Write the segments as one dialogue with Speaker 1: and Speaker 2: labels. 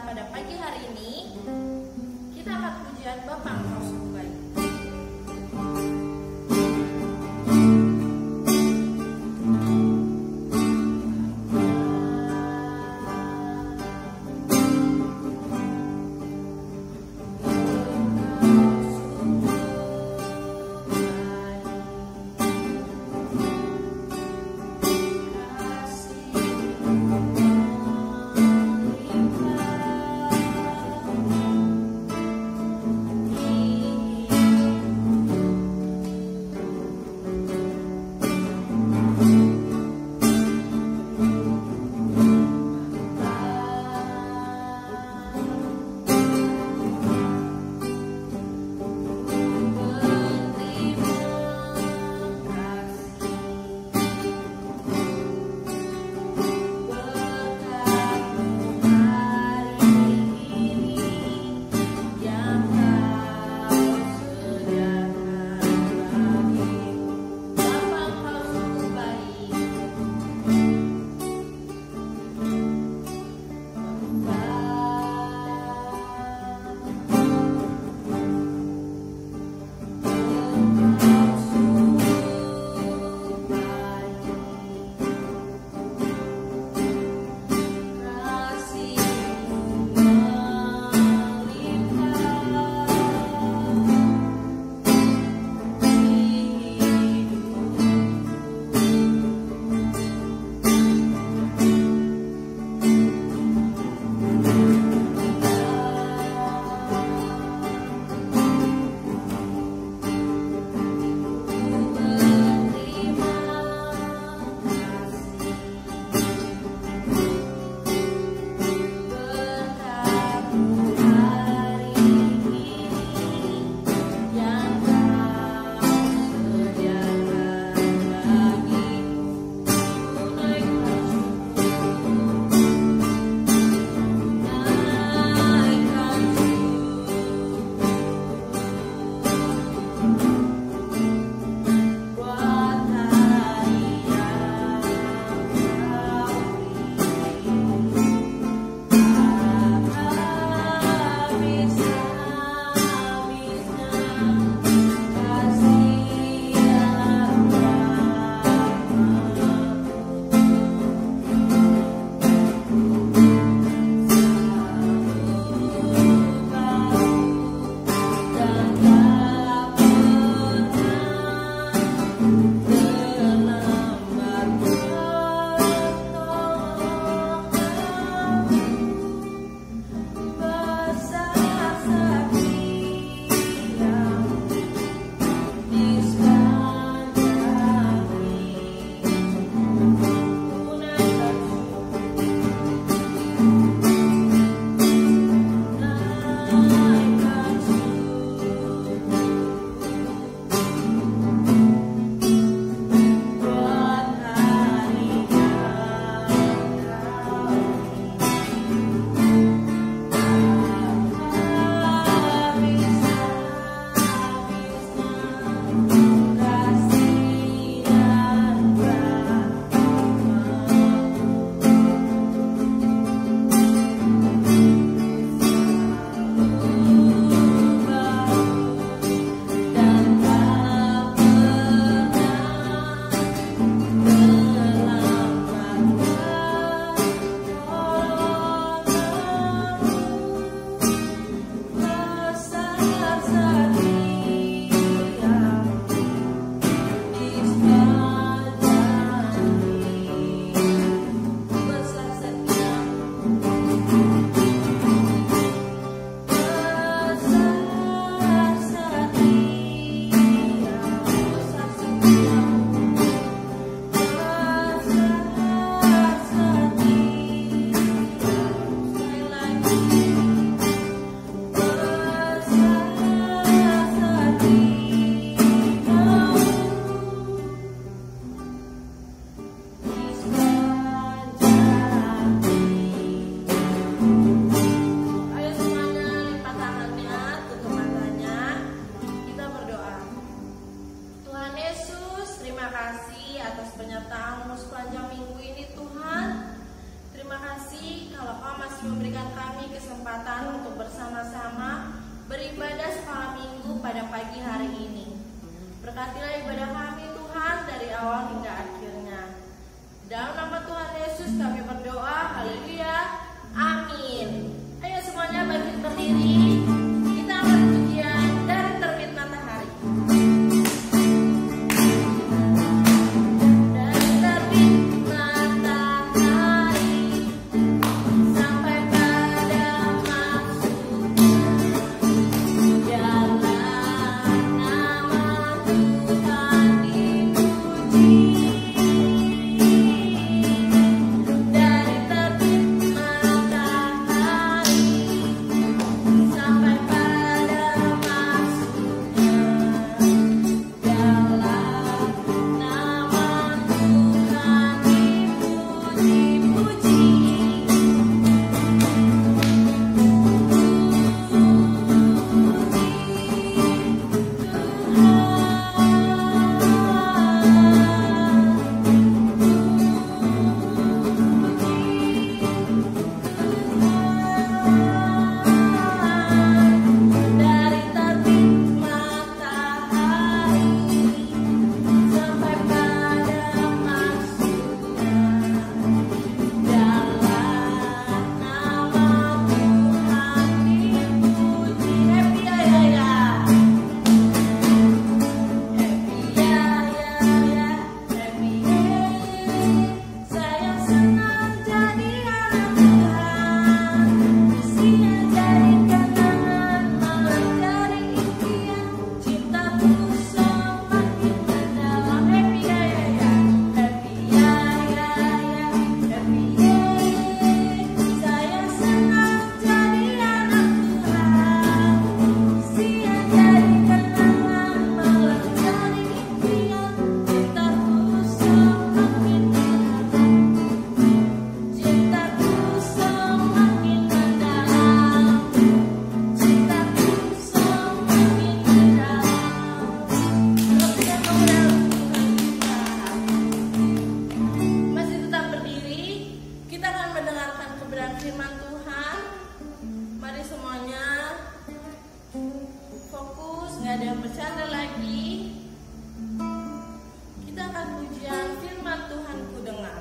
Speaker 1: Pada pagi hari ini kita akan pujian Bapa Engkau Sungguh Baik. Berkatilah ibadah kami Tuhan dari awal hingga akhirnya. Dalam nama Tuhan Yesus kami berdoa. Haleluya. Amin. Ayo semuanya bangkit berdiri. Kita akan pujian dari terbit matahari. Dari terbit matahari sampai pada maksudnya, jalan nama Tuhan dipuji. Dari terbit matahari sampai pada maksudnya, jalan nama Tuhan dipuji-puji. Dari terbit matahari sampai pada maksudnya, jalan nama Tuhan dipuji. Happy ya ya ya, happy ya ya ya, happy ya. Saya senang jadi anak Tuhan. Isinya jadi kenangan, malah jadi impian. Cintaku semakin mendalam. Happy ya ya ya, happy ya ya ya, happy ya. Saya senang jadi anak Tuhan. Isinya jadi kenangan, malah jadi impian. Cintaku semakin mendalam. Cintaku semakin mendalam. Cintaku semakin mendalam. Masih tetap berdiri, kita akan mendengarkan kebenaran firman Tuhan. Mari semuanya fokus, nggak ada yang bercanda lagi. Kita akan pujian firman Tuhan ku dengar.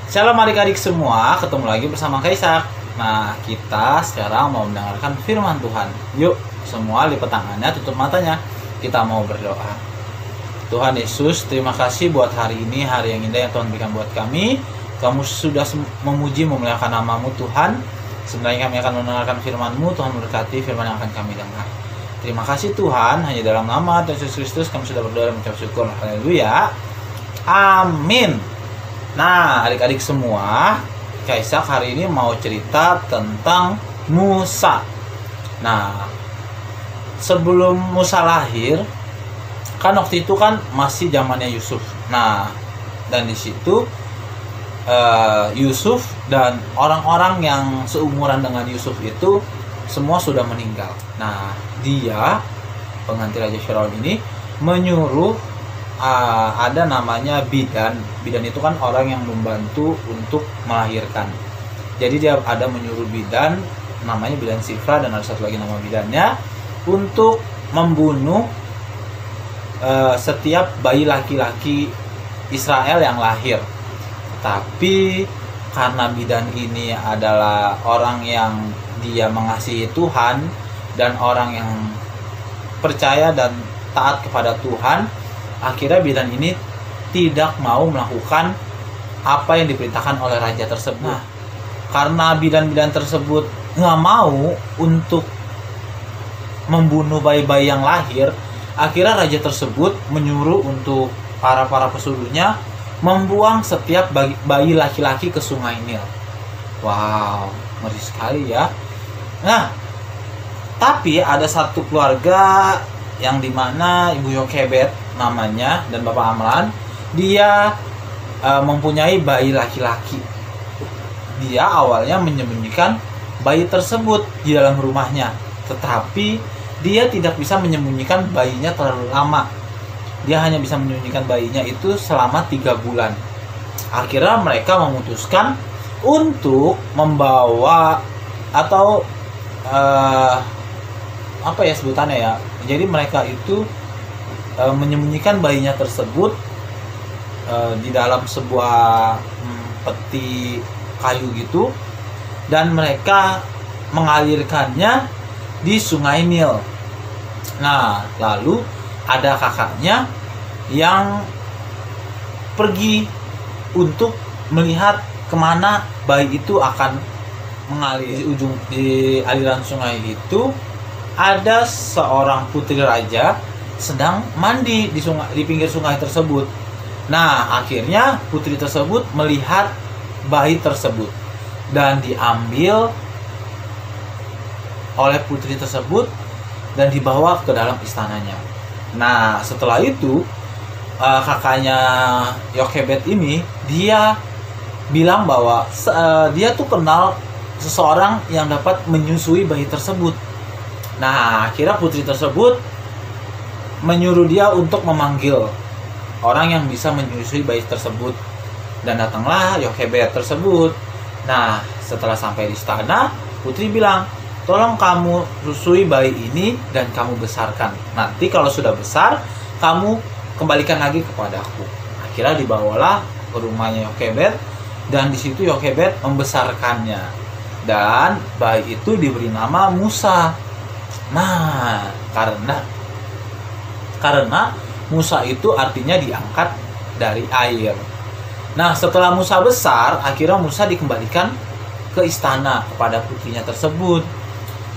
Speaker 2: Shalom adik-adik semua, ketemu lagi bersama Kaisak. Nah, kita sekarang mau mendengarkan firman Tuhan. Yuk, semua lipat tangannya, tutup matanya. Kita mau berdoa. Tuhan Yesus, terima kasih buat hari ini, hari yang indah yang Tuhan berikan buat kami. Kamu sudah memuji, memuliakan nama-Mu Tuhan. Sebenarnya kami akan mendengarkan firman-Mu. Tuhan memberkati firman yang akan kami dengar. Terima kasih Tuhan, hanya dalam nama Tuhan Yesus Kristus kami sudah berdoa dan mengucap syukur. Haleluya. Amin. Nah, adik-adik semua, Kaisak hari ini mau cerita tentang Musa. Nah, sebelum Musa lahir, kan waktu itu kan masih zamannya Yusuf. Nah, dan di situ Yusuf dan orang-orang yang seumuran dengan Yusuf itu semua sudah meninggal. Nah, dia pengganti Raja Firaun ini menyuruh ada namanya bidan. Bidan itu kan orang yang membantu untuk melahirkan. Jadi dia ada menyuruh bidan, namanya bidan Sifra, dan ada satu lagi nama bidannya, untuk membunuh setiap bayi laki-laki Israel yang lahir. Tapi karena bidan ini adalah orang yang dia mengasihi Tuhan dan orang yang percaya dan taat kepada Tuhan, akhirnya bidan ini tidak mau melakukan apa yang diperintahkan oleh raja tersebut. Nah, karena bidan-bidan tersebut nggak mau untuk membunuh bayi-bayi yang lahir, akhirnya raja tersebut menyuruh untuk para pesuruhnya membuang setiap bayi laki-laki ke sungai Nil. Wow, ngeri sekali ya. Nah, tapi ada satu keluarga yang dimana Ibu Yokebed namanya dan Bapak Amran, dia mempunyai bayi laki-laki. Dia awalnya menyembunyikan bayi tersebut di dalam rumahnya, tetapi dia tidak bisa menyembunyikan bayinya terlalu lama. Dia hanya bisa menyembunyikan bayinya itu selama 3 bulan. Akhirnya mereka memutuskan untuk membawa atau apa ya sebutannya ya. Jadi mereka itu menyembunyikan bayinya tersebut di dalam sebuah peti kayu gitu, dan mereka mengalirkannya di sungai Nil. Nah, lalu ada kakaknya yang pergi untuk melihat kemana bayi itu akan mengalir. Di aliran sungai itu ada seorang putri raja sedang mandi di pinggir sungai tersebut. Nah, akhirnya putri tersebut melihat bayi tersebut dan diambil oleh putri tersebut dan dibawa ke dalam istananya. Nah, setelah itu kakaknya Yokebed ini dia bilang bahwa dia tuh kenal seseorang yang dapat menyusui bayi tersebut. Nah, akhirnya putri tersebut menyuruh dia untuk memanggil orang yang bisa menyusui bayi tersebut, dan datanglah Yokebed tersebut. Nah, setelah sampai di istana, putri bilang, tolong kamu susui bayi ini dan kamu besarkan. Nanti kalau sudah besar, kamu kembalikan lagi kepadaku. Akhirnya dibawalah ke rumahnya Yokebed, dan di situ Yokebed membesarkannya. Dan bayi itu diberi nama Musa. Nah, karena Musa itu artinya diangkat dari air. Nah, setelah Musa besar, akhirnya Musa dikembalikan ke istana kepada putrinya tersebut.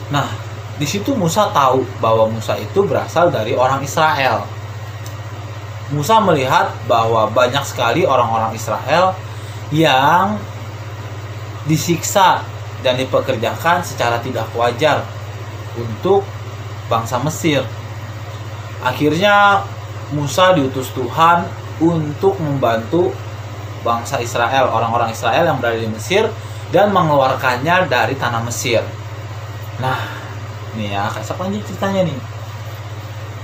Speaker 2: Nah, di situ Musa tahu bahwa Musa itu berasal dari orang Israel. Musa melihat bahwa banyak sekali orang-orang Israel yang disiksa dan dipekerjakan secara tidak wajar untuk bangsa Mesir. Akhirnya Musa diutus Tuhan untuk membantu bangsa Israel, orang-orang Israel yang berada di Mesir, dan mengeluarkannya dari tanah Mesir. Nah, nih ya, Kaisak lanjut ceritanya nih.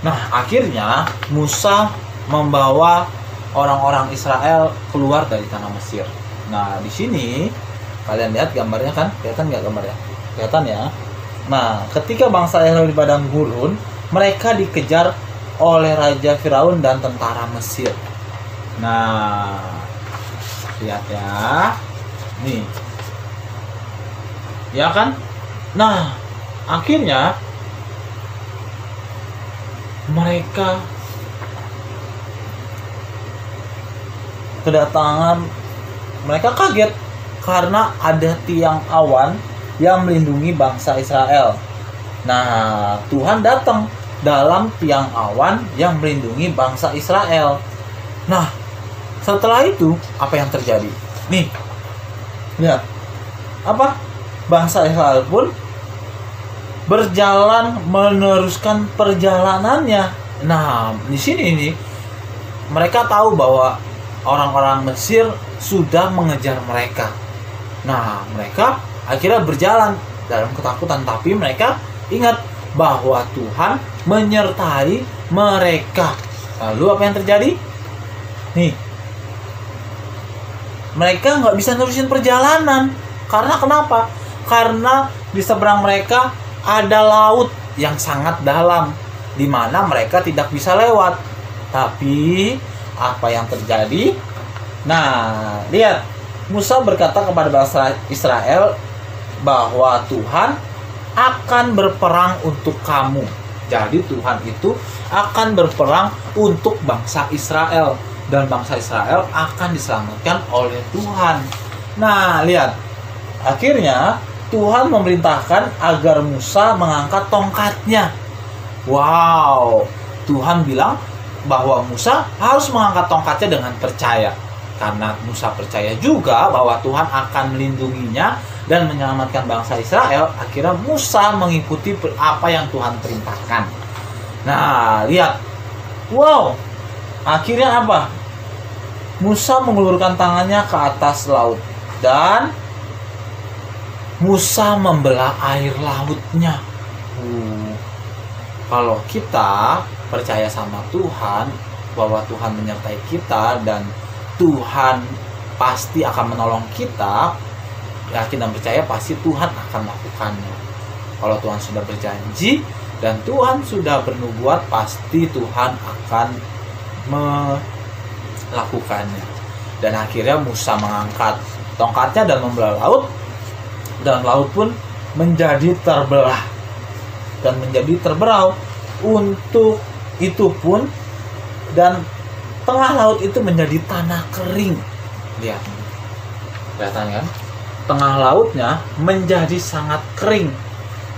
Speaker 2: Nah, akhirnya Musa membawa orang-orang Israel keluar dari tanah Mesir. Nah, di sini kalian lihat gambarnya kan? Kelihatan nggak gambarnya? Kelihatan ya. Nah, ketika bangsa Israel di padang gurun, mereka dikejar oleh Raja Firaun dan tentara Mesir. Nah, lihat ya. Nih. Ya kan? Nah, akhirnya mereka kedatangan, mereka kaget karena ada tiang awan yang melindungi bangsa Israel. Nah, Tuhan datang dalam tiang awan yang melindungi bangsa Israel. Nah, setelah itu apa yang terjadi? Nih, lihat apa? Bangsa Israel pun berjalan meneruskan perjalanannya. Nah, di sini nih mereka tahu bahwa orang-orang Mesir sudah mengejar mereka. Nah, mereka akhirnya berjalan dalam ketakutan, tapi mereka ingat bahwa Tuhan menyertai mereka. Lalu apa yang terjadi? Nih, mereka nggak bisa nerusin perjalanan. Karena kenapa? Karena di seberang mereka ada laut yang sangat dalam, di mana mereka tidak bisa lewat. Tapi apa yang terjadi? Nah, lihat, Musa berkata kepada bangsa Israel bahwa Tuhan akan berperang untuk kamu. Jadi Tuhan itu akan berperang untuk bangsa Israel, dan bangsa Israel akan diselamatkan oleh Tuhan. Nah, lihat, akhirnya Tuhan memerintahkan agar Musa mengangkat tongkatnya. Wow, Tuhan bilang bahwa Musa harus mengangkat tongkatnya dengan percaya. Karena Musa percaya juga bahwa Tuhan akan melindunginya dan menyelamatkan bangsa Israel, akhirnya Musa mengikuti apa yang Tuhan perintahkan. Nah, lihat. Wow, akhirnya apa? Musa mengulurkan tangannya ke atas laut, dan Musa membelah air lautnya. Kalau kita percaya sama Tuhan, bahwa Tuhan menyertai kita dan Tuhan pasti akan menolong kita, yakin dan percaya pasti Tuhan akan melakukannya. Kalau Tuhan sudah berjanji dan Tuhan sudah bernubuat, pasti Tuhan akan melakukannya. Dan akhirnya Musa mengangkat tongkatnya dan membelah laut, dan laut pun menjadi terbelah dan menjadi terberau. Untuk itu pun, dan tengah laut itu menjadi tanah kering. Lihat, kelihatan kan? Tengah lautnya menjadi sangat kering.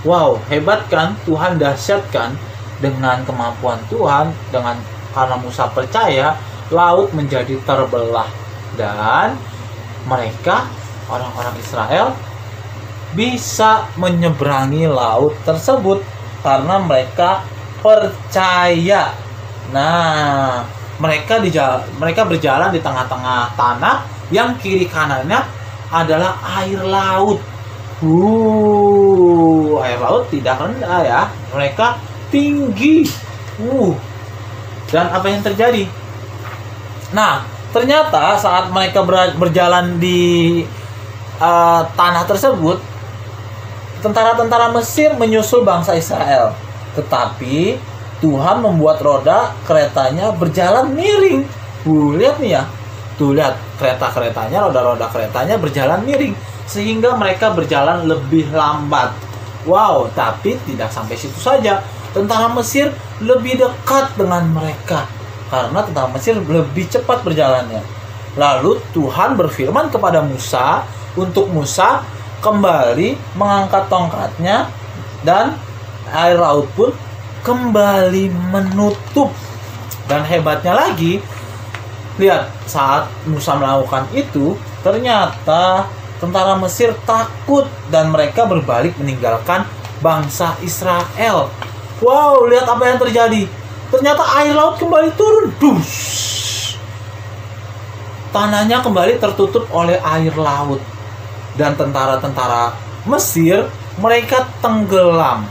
Speaker 2: Wow, hebat kan? Tuhan dahsyat kan? Dengan kemampuan Tuhan, karena Musa percaya, laut menjadi terbelah, dan mereka, orang-orang Israel, bisa menyeberangi laut tersebut karena mereka percaya. Nah, mereka berjalan di tengah-tengah tanah yang kiri kanannya adalah air laut. Air laut tidak rendah ya, mereka tinggi. Dan apa yang terjadi? Nah, ternyata saat mereka berjalan di tanah tersebut, tentara-tentara Mesir menyusul bangsa Israel. Tetapi Tuhan membuat roda keretanya berjalan miring. Lihat nih ya. Tuh, lihat kereta-keretanya, roda-roda keretanya berjalan miring, sehingga mereka berjalan lebih lambat. Wow, tapi tidak sampai situ saja. Tentara Mesir lebih dekat dengan mereka, karena tentara Mesir lebih cepat berjalannya. Lalu Tuhan berfirman kepada Musa untuk Musa kembali mengangkat tongkatnya, dan air laut pun kembali menutup. Dan hebatnya lagi, lihat, saat Musa melakukan itu, ternyata tentara Mesir takut dan mereka berbalik meninggalkan bangsa Israel. Wow, lihat apa yang terjadi. Ternyata air laut kembali turun. Tanahnya kembali tertutup oleh air laut. Dan tentara-tentara Mesir, mereka tenggelam.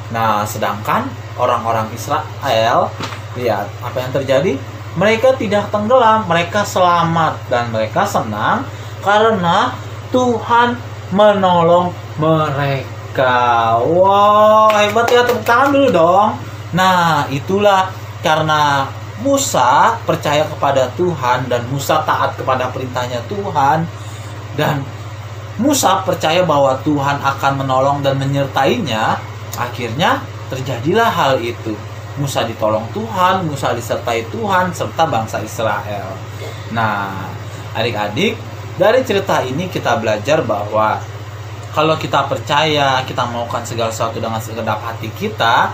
Speaker 2: Nah, sedangkan orang-orang Israel, lihat apa yang terjadi. Mereka tidak tenggelam, mereka selamat, dan mereka senang karena Tuhan menolong mereka. Wow, hebat ya, tepuk tangan dulu dong. Nah, itulah karena Musa percaya kepada Tuhan dan Musa taat kepada perintahnya Tuhan, dan Musa percaya bahwa Tuhan akan menolong dan menyertainya. Akhirnya terjadilah hal itu. Musa ditolong Tuhan, Musa disertai Tuhan, serta bangsa Israel. Nah, Adik-adik, dari cerita ini kita belajar bahwa kalau kita percaya, kita melakukan segala sesuatu dengan segenap hati kita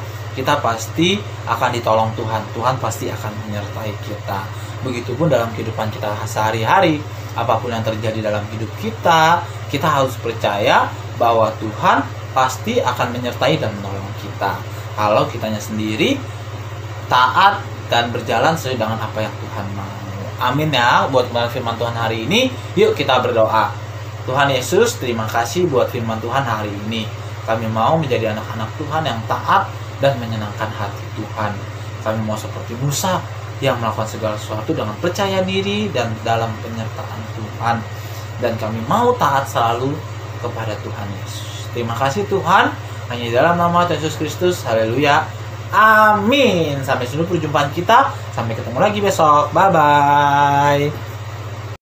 Speaker 2: pasti akan ditolong Tuhan. Tuhan pasti akan menyertai kita. Begitupun dalam kehidupan kita sehari-hari, apapun yang terjadi dalam hidup kita harus percaya bahwa Tuhan pasti akan menyertai dan menolong kita. Kalau kitanya sendiri taat dan berjalan sesuai dengan apa yang Tuhan mau. Amin ya, buat firman Tuhan hari ini. Yuk kita berdoa. Tuhan Yesus, terima kasih buat firman Tuhan hari ini. Kami mau menjadi anak-anak Tuhan yang taat dan menyenangkan hati Tuhan. Kami mau seperti Musa yang melakukan segala sesuatu dengan percaya diri dan dalam penyertaan Tuhan. Dan kami mau taat selalu kepada Tuhan Yesus. Terima kasih Tuhan. Hanya dalam nama Yesus Kristus. Haleluya. Amin. Sampai sini perjumpaan kita. Sampai ketemu lagi besok. Bye-bye.